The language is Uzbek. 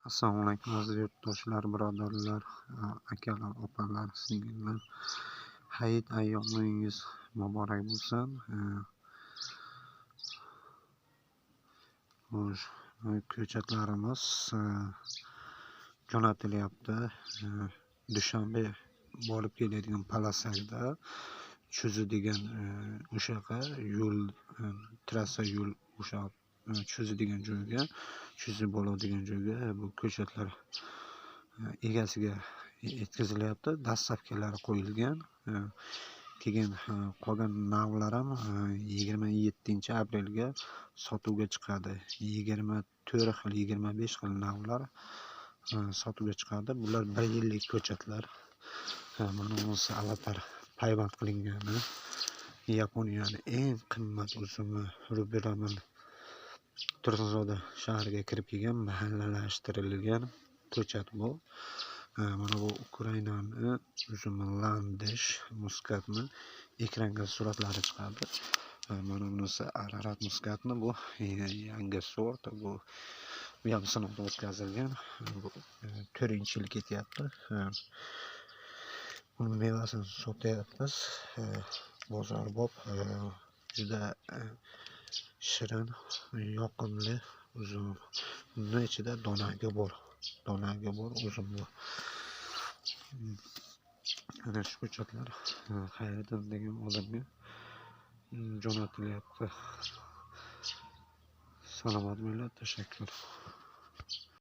Assalomu alaykum aziz yurtdoshlar, birodarlar, akalar, opalar, singillar. Hayit ayyomingiz muborak bo'lsin. Ko'chatlarimiz jo'natilyapti. Dushanbe borib keladigan Palasakda cho'zadigan o'shaqa yo'l, trassa yo'l o'sha cho'zadigan joyga, cho'zib bo'ladigan joyga bu ko'chatlar egasiga yetkazilyapti. Dastlabkilari qo'yilgan. Keyin qolgan navlar ham 27-aprelga sotuvga chiqadi. 24 xil, 25 xil navlar sotuvga chiqadi. Bular 1 yillik ko'chatlar. Mana bunisi avatar payvand qilingani Yaponiyaning eng qimmat uzumi Ruberaman Tursunzoda shahriga kirib kelgan, mahallalashtirilgan ko'chat bu. Mana bu Ukrainaning uzumi Landesh muskatni ekranga suratlari chiqadi. Mana bunisi Ararat muskatni, bu yangi sort, bu ham sinovdan o'tkazilgan. Bu 4-yil ketyapti. Buni mevasini sotyapmiz. Bozorbob juda shirin, yoqimli uzum. Buni ichida donaga bor uzum bor. Ana shu ko'chatlar Xayriddin degan odamga jo'natilyapti. Salomat bo'linglar, tashakkur.